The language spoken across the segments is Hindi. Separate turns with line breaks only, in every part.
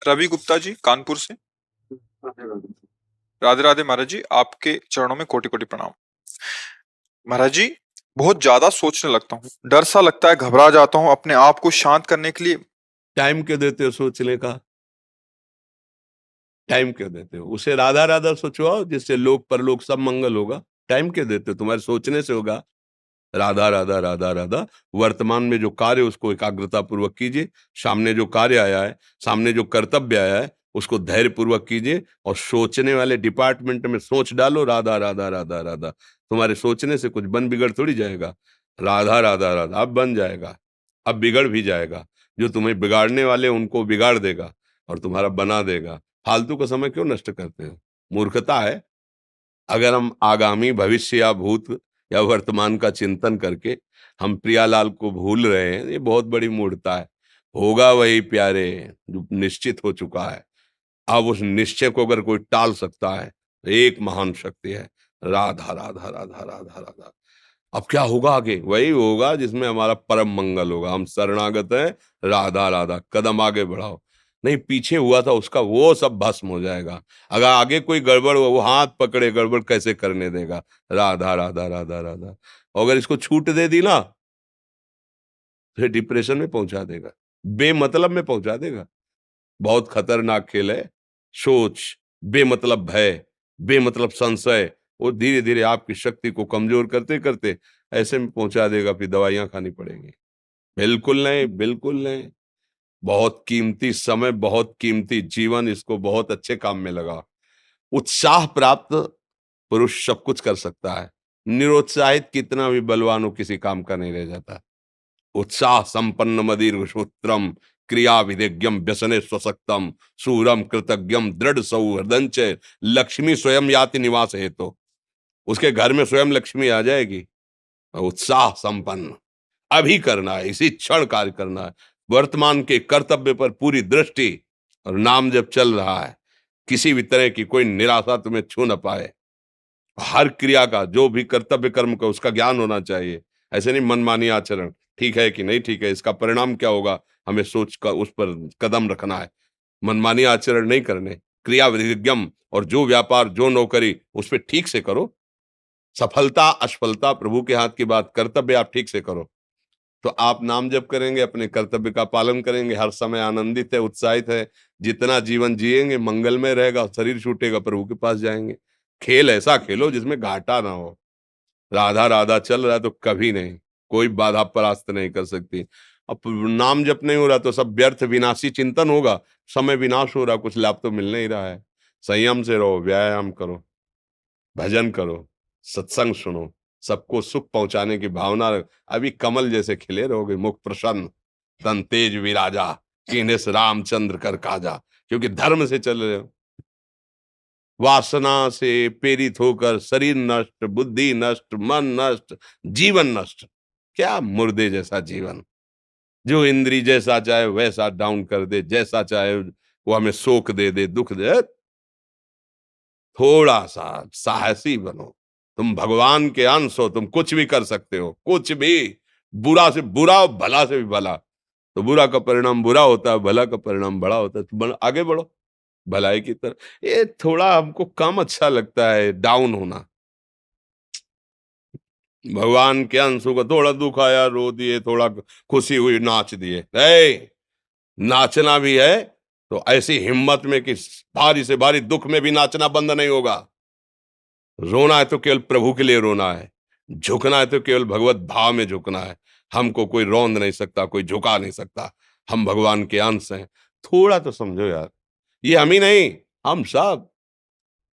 रवि गुप्ता जी कानपुर से। राधे राधे महाराज जी, आपके चरणों में कोटि कोटि प्रणाम। महाराज जी, बहुत ज्यादा सोचने लगता हूँ, डर सा लगता है, घबरा जाता हूँ। अपने आप को शांत करने के लिए
टाइम क्यों देते हो सोचने का? टाइम क्यों देते हो? उसे राधा राधा सोचवाओ, जिससे लोक परलोक सब मंगल होगा। टाइम क्यों देते हो? तुम्हारे सोचने से होगा। राधा राधा राधा राधा। वर्तमान में जो कार्य उसको एकाग्रता पूर्वक कीजिए। सामने जो कार्य आया है, सामने जो कर्तव्य आया है, उसको धैर्य पूर्वक कीजिए। और सोचने वाले डिपार्टमेंट में सोच डालो राधा राधा राधा राधा। तुम्हारे सोचने से कुछ बन बिगड़ थोड़ी जाएगा। राधा राधा राधा अब बन जाएगा, अब बिगड़ भी जाएगा। जो तुम्हें बिगाड़ने वाले उनको बिगाड़ देगा और तुम्हारा बना देगा। फालतू का समय क्यों नष्ट करते हो? मूर्खता है। अगर हम आगामी भविष्य या भूत या वर्तमान का चिंतन करके हम प्रियालाल को भूल रहे हैं, ये बहुत बड़ी मूर्खता है। होगा वही प्यारे जो निश्चित हो चुका है। अब उस निश्चय को अगर कोई टाल सकता है तो एक महान शक्ति है, राधा राधा राधा राधा राधा। अब क्या होगा आगे? वही होगा जिसमें हमारा परम मंगल होगा। हम शरणागत हैं, राधा राधा। कदम आगे बढ़ाओ। नहीं, पीछे हुआ था उसका वो सब भस्म हो जाएगा। अगर आगे कोई गड़बड़ हुआ, वो हाथ पकड़े गड़बड़ कैसे करने देगा? राधा राधा राधा राधा। और अगर इसको छूट दे दी ना, फिर डिप्रेशन में पहुंचा देगा, बेमतलब में पहुंचा देगा। बहुत खतरनाक खेल है। सोच, बेमतलब भय, बेमतलब संशय, वो धीरे धीरे आपकी शक्ति को कमजोर करते करते ऐसे में पहुंचा देगा, फिर दवाइयां खानी पड़ेंगी। बिल्कुल नहीं, बिल्कुल नहीं। बहुत कीमती समय, बहुत कीमती जीवन, इसको बहुत अच्छे काम में लगा। उत्साह प्राप्त पुरुष सब कुछ कर सकता है। निरुत्साहित कितना भी बलवान हो, किसी काम का नहीं रह जाता। उत्साह संपन्न मदीर्घ सूत्रम, क्रिया विधिज्ञम व्यसने स्वसक्तम, सूरम कृतज्ञम दृढ़ सौहृदंच, लक्ष्मी स्वयं याति निवास हेतु। उसके घर में स्वयं लक्ष्मी आ जाएगी। उत्साह संपन्न अभी करना है, इसी क्षण कार्य करना है। वर्तमान के कर्तव्य पर पूरी दृष्टि, और नाम जब चल रहा है, किसी भी तरह की कोई निराशा तुम्हें छू न पाए। हर क्रिया का, जो भी कर्तव्य कर्म का, उसका ज्ञान होना चाहिए। ऐसे नहीं मनमानी आचरण, ठीक है कि नहीं ठीक है, इसका परिणाम क्या होगा, हमें सोच का उस पर कदम रखना है। मनमानी आचरण नहीं करने, क्रिया विधिज्ञम, और जो व्यापार जो नौकरी उस पर ठीक से करो। सफलता असफलता प्रभु के हाथ की बात, कर्तव्य आप ठीक से करो तो आप नाम जप करेंगे, अपने कर्तव्य का पालन करेंगे, हर समय आनंदित है, उत्साहित है। जितना जीवन जिएंगे मंगलमय रहेगा। शरीर छूटेगा, प्रभु के पास जाएंगे। खेल ऐसा खेलो जिसमें घाटा ना हो। राधा राधा चल रहा है तो कभी नहीं, कोई बाधा परास्त नहीं कर सकती। अब नाम जप नहीं हो रहा तो सब व्यर्थ विनाशी चिंतन होगा। समय विनाश हो रहा, कुछ लाभ तो मिल नहीं रहा है। संयम से रहो, व्यायाम करो, भजन करो, सत्संग सुनो, सबको सुख पहुंचाने की भावना रख। अभी कमल जैसे खिले रहोगे, मुख प्रसन्न, तन तेज विराजा, कीन्हिस रामचंद्र कर काजा। क्योंकि धर्म से चल रहे हो। वासना से प्रेरित होकर शरीर नष्ट, बुद्धि नष्ट, मन नष्ट, जीवन नष्ट। क्या मुर्दे जैसा जीवन, जो इंद्री जैसा चाहे वैसा डाउन कर दे, जैसा चाहे वो हमें शोक दे दे, दुख दे। थोड़ा सा साहसी बनो। तुम भगवान के अंश हो, तुम कुछ भी कर सकते हो, कुछ भी। बुरा से बुरा और भला से भी भला। तो बुरा का परिणाम बुरा होता है, भला का परिणाम बड़ा होता है। तो आगे बढ़ो भलाई की तरफ। ये थोड़ा हमको कम अच्छा लगता है डाउन होना। भगवान के अंश को थोड़ा दुख आया रो दिए, थोड़ा खुशी हुई नाच दिए। नाचना भी है तो ऐसी हिम्मत में कि भारी से भारी दुख में भी नाचना बंद नहीं होगा। रोना है तो केवल प्रभु के लिए रोना है। झुकना है तो केवल भगवत भाव में झुकना है। हमको कोई रौंद नहीं सकता, कोई झुका नहीं सकता। हम भगवान के अंश हैं। थोड़ा तो समझो यार, ये हम ही नहीं, हम सब।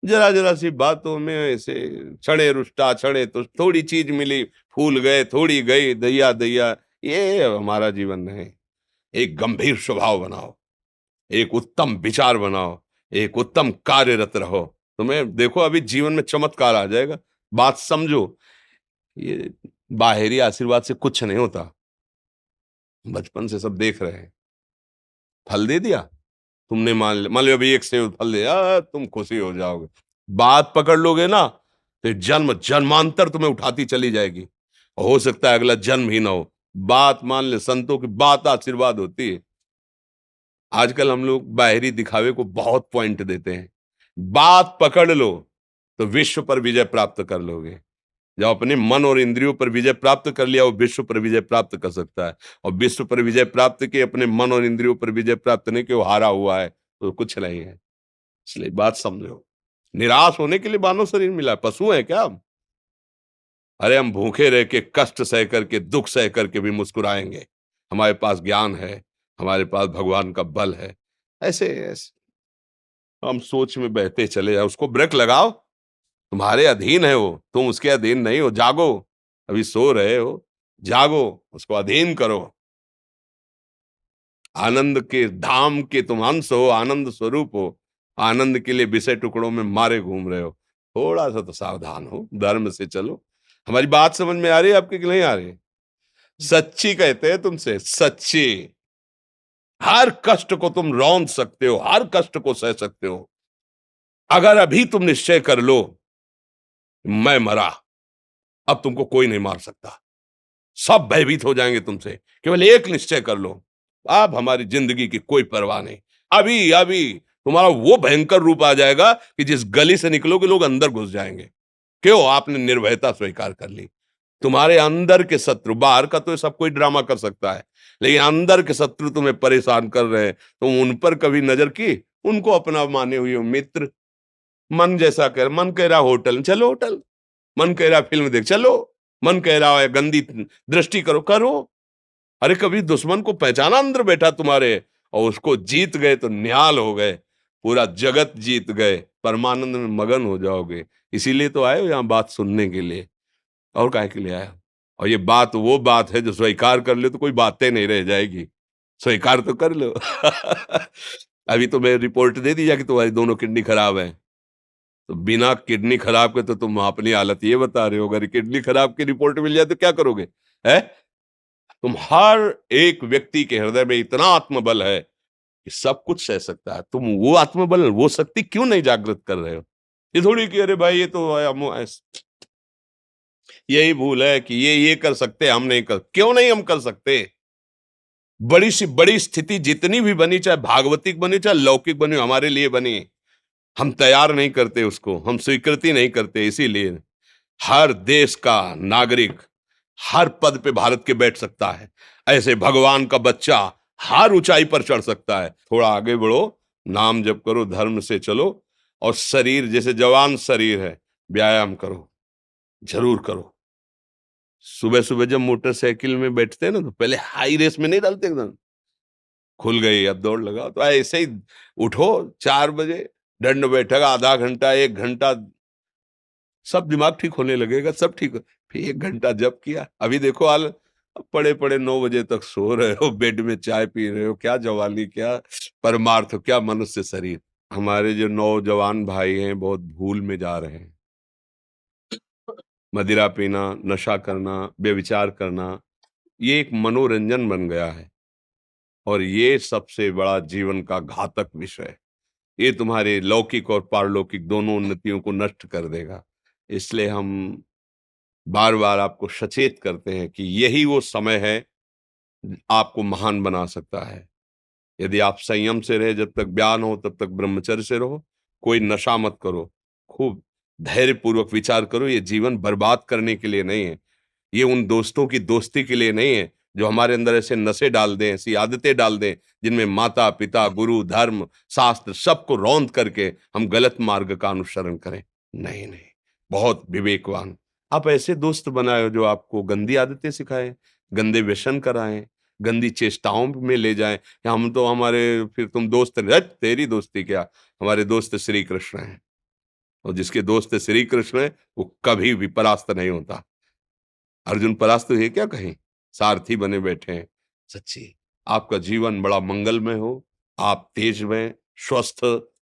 जरा जरा सी बातों में ऐसे क्षणे रुष्टा क्षणे तो थोड़ी चीज मिली, फूल गए, थोड़ी गई, दैया दैया। ये हमारा जीवन नहीं। एक गंभीर स्वभाव बनाओ, एक उत्तम विचार बनाओ, एक उत्तम कार्यरत रहो। तुम्हें देखो अभी जीवन में चमत्कार आ जाएगा। बात समझो। ये बाहरी आशीर्वाद से कुछ नहीं होता। बचपन से सब देख रहे हैं। फल दे दिया तुमने, मान लो अभी एक सेब फल दिया, तुम खुशी हो जाओगे। बात पकड़ लोगे ना तो जन्म जन्मांतर तुम्हें उठाती चली जाएगी। हो सकता है अगला जन्म ही ना हो। बात मान ले, संतों की बात आशीर्वाद होती है। आजकल हम लोग बाहरी दिखावे को बहुत पॉइंट देते हैं। बात पकड़ लो तो विश्व पर विजय प्राप्त कर लोगे। जब अपने मन और इंद्रियों पर विजय प्राप्त कर लिया, वो विश्व पर विजय प्राप्त कर सकता है। और विश्व पर विजय प्राप्त किए, अपने मन और इंद्रियों पर विजय प्राप्त नहीं कि वो हारा हुआ है, तो कुछ नहीं है। इसलिए बात समझो, निराश होने के लिए मानव शरीर मिला, पशु है क्या हम? अरे हम भूखे रह के, कष्ट सह करके, दुख सह करके भी मुस्कुराएंगे। हमारे पास ज्ञान है, हमारे पास भगवान का बल है। ऐसे हम सोच में बहते चले जाओ, उसको ब्रेक लगाओ। तुम्हारे अधीन है वो, तुम उसके अधीन नहीं हो। जागो, अभी सो रहे हो, जागो, उसको अधीन करो। आनंद के धाम के तुम अंश हो, आनंद स्वरूप हो। आनंद के लिए विषय टुकड़ों में मारे घूम रहे हो। थोड़ा सा तो सावधान हो, धर्म से चलो। हमारी बात समझ में आ रही है आपकी कि नहीं आ रही? सच्ची कहते हैं तुमसे, सच्ची। हर कष्ट को तुम रौंद सकते हो, हर कष्ट को सह सकते हो, अगर अभी तुम निश्चय कर लो मैं मरा, अब तुमको कोई नहीं मार सकता। सब भयभीत हो जाएंगे तुमसे। केवल एक निश्चय कर लो, अब हमारी जिंदगी की कोई परवाह नहीं। अभी अभी तुम्हारा वो भयंकर रूप आ जाएगा कि जिस गली से निकलोगे लोग अंदर घुस जाएंगे। क्यों? आपने निर्भयता स्वीकार कर ली। तुम्हारे अंदर के शत्रु, बाहर का तो सब कोई ड्रामा कर सकता है, लेकिन अंदर के शत्रु तुम्हें परेशान कर रहे हैं, तुम उन पर कभी नजर की? उनको अपना माने हुए हो मित्र। मन जैसा कर, मन कह रहा होटल चलो होटल, मन कह रहा फिल्म देख चलो, मन कह रहा है गंदी दृष्टि करो करो। अरे कभी दुश्मन को पहचाना अंदर बैठा तुम्हारे, और उसको जीत गए तो निहाल हो गए, पूरा जगत जीत गए, परमानंद में मगन हो जाओगे। इसीलिए तो आए हो यहाँ बात सुनने के लिए, और काहे के लिए आए हो? और ये बात वो बात है जो स्वीकार कर ले तो कोई बातें नहीं रह जाएगी। स्वीकार तो कर लो। अभी तो मैं रिपोर्ट दे दी कि तुम्हारी दोनों किडनी खराब है, तो बिना किडनी खराब के तो तुम अपनी हालत ये बता रहे हो, अगर किडनी खराब की रिपोर्ट मिल जाए तो क्या करोगे? है? तुम हर एक व्यक्ति के हृदय में इतना आत्मबल है कि सब कुछ सह सकता है। तुम वो आत्मबल, वो शक्ति क्यों नहीं जागृत कर रहे हो? ये थोड़ी कि अरे भाई ये तो यही भूल है कि ये कर सकते हैं, हम नहीं कर। क्यों नहीं हम कर सकते? बड़ी सी बड़ी स्थिति जितनी भी बनी, चाहे भागवतिक बनी चाहे लौकिक बनी, हमारे लिए बनी, हम तैयार नहीं करते उसको, हम स्वीकृति नहीं करते। इसीलिए हर देश का नागरिक हर पद पे भारत के बैठ सकता है, ऐसे भगवान का बच्चा हर ऊंचाई पर चढ़ सकता है। थोड़ा आगे बढ़ो, नाम जप करो, धर्म से चलो, और शरीर जैसे जवान शरीर है, व्यायाम करो, जरूर करो। सुबह सुबह जब मोटरसाइकिल में बैठते हैं ना, तो पहले हाई रेस में नहीं डालते, एकदम खुल गई अब दौड़ लगाओ, तो ऐसे ही उठो 4 बजे, दंड बैठक आधा घंटा 1 घंटा, सब दिमाग ठीक होने लगेगा, सब ठीक फिर 1 घंटा जप किया। अभी देखो हाल, पड़े पड़े 9 बजे तक सो रहे हो, बेड में चाय पी रहे हो। क्या जवानी, क्या परमार्थ, क्या मनुष्य शरीर। हमारे जो नौजवान भाई हैं बहुत भूल में जा रहे हैं। मदिरा पीना, नशा करना, व्यभिचार करना, ये एक मनोरंजन बन गया है, और ये सबसे बड़ा जीवन का घातक विषय है। ये तुम्हारे लौकिक और पारलौकिक दोनों उन्नतियों को नष्ट कर देगा। इसलिए हम बार बार आपको सचेत करते हैं कि यही वो समय है आपको महान बना सकता है। यदि आप संयम से रहे, जब तक ज्ञान हो तब तक ब्रह्मचर्य से रहो, कोई नशा मत करो, खूब धैर्य पूर्वक विचार करो। ये जीवन बर्बाद करने के लिए नहीं है, ये उन दोस्तों की दोस्ती के लिए नहीं है जो हमारे अंदर ऐसे नशे डाल दें, ऐसी आदतें डाल दें जिनमें माता पिता गुरु धर्म शास्त्र सबको रौंद करके हम गलत मार्ग का अनुसरण करें। नहीं नहीं, बहुत विवेकवान आप ऐसे दोस्त बनाए जो आपको गंदी आदतें सिखाएं, गंदे व्यसन कराएं, गंदी चेष्टाओं में ले जाएं। कि हम तो हमारे, फिर तुम दोस्त नहीं, तेरी दोस्ती क्या, हमारे दोस्त श्री कृष्ण हैं, और जिसके दोस्त श्री कृष्ण है वो कभी भी परास्त नहीं होता। अर्जुन परास्त हुए क्या कहीं? सारथी बने बैठे हैं। सच्ची आपका जीवन बड़ा मंगलमय हो, आप तेज में स्वस्थ,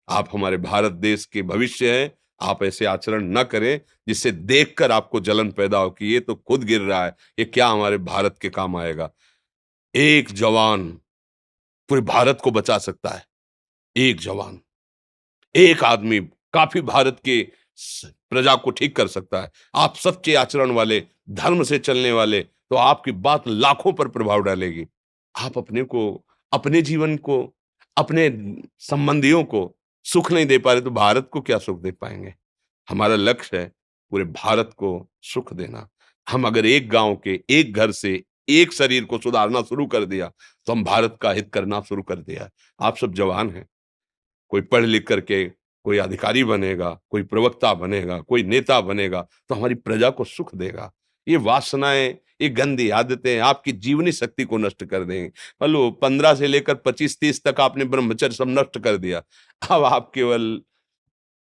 आप हमारे भारत देश के भविष्य हैं। आप ऐसे आचरण न करें जिससे देखकर आपको जलन पैदा हो कि ये तो खुद गिर रहा है, ये क्या हमारे भारत के काम आएगा। एक जवान पूरे भारत को बचा सकता है, एक जवान, एक आदमी काफी भारत के प्रजा को ठीक कर सकता है। आप सच्चे आचरण वाले, धर्म से चलने वाले, तो आपकी बात लाखों पर प्रभाव डालेगी। आप अपने को, अपने जीवन को, अपने संबंधियों को सुख नहीं दे पा रहे तो भारत को क्या सुख दे पाएंगे? हमारा लक्ष्य है पूरे भारत को सुख देना। हम अगर एक गांव के एक घर से एक शरीर को सुधारना शुरू कर दिया तो हम भारत का हित करना शुरू कर दिया। आप सब जवान हैं, कोई पढ़ लिख करके कोई अधिकारी बनेगा, कोई प्रवक्ता बनेगा, कोई नेता बनेगा तो हमारी प्रजा को सुख देगा। ये वासनाएं, ये गंदी आदतें आपकी जीवनी शक्ति को नष्ट कर देंगे। मान लो 15 से लेकर 25-30 तक आपने ब्रह्मचर्य सब नष्ट कर दिया। अब आप केवल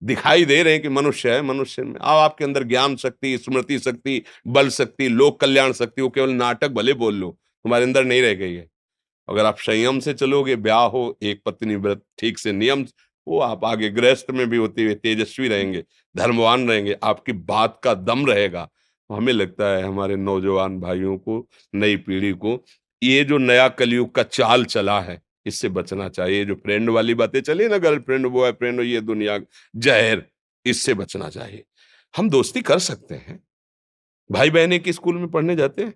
दिखाई दे रहे हैं कि मनुष्य है, मनुष्य में अब आपके अंदर ज्ञान शक्ति, स्मृति शक्ति, बल शक्ति, लोक कल्याण शक्ति, वो केवल नाटक भले बोल लो, तुम्हारे अंदर नहीं रह गई है। अगर आप संयम से चलोगे, ब्याह हो, एक पत्नी व्रत ठीक से नियम, वो आप आगे गृहस्थ में भी होते हुए तेजस्वी रहेंगे, धर्मवान रहेंगे, आपकी बात का दम रहेगा। तो हमें लगता है हमारे नौजवान भाइयों को, नई पीढ़ी को, ये जो नया कलयुग का चाल चला है, इससे बचना चाहिए। जो फ्रेंड वाली बातें चली ना, गर्लफ्रेंड, बॉयफ्रेंड, ये दुनिया जहर, इससे बचना चाहिए। हम दोस्ती कर सकते हैं, भाई बहन एक ही स्कूल में पढ़ने जाते हैं,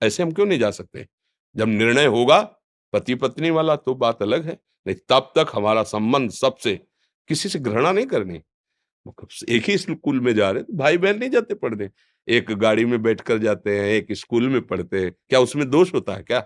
ऐसे हम क्यों नहीं जा सकते? जब निर्णय होगा पति पत्नी वाला तो बात अलग है, नहीं तब तक हमारा संबंध सबसे, किसी से घृणा नहीं करनी। मतलब एक ही स्कूल में जा रहे हैं, तो भाई बहन नहीं जाते पढ़ने, एक गाड़ी में बैठकर जाते हैं, एक स्कूल में पढ़ते हैं, क्या उसमें दोष होता है क्या?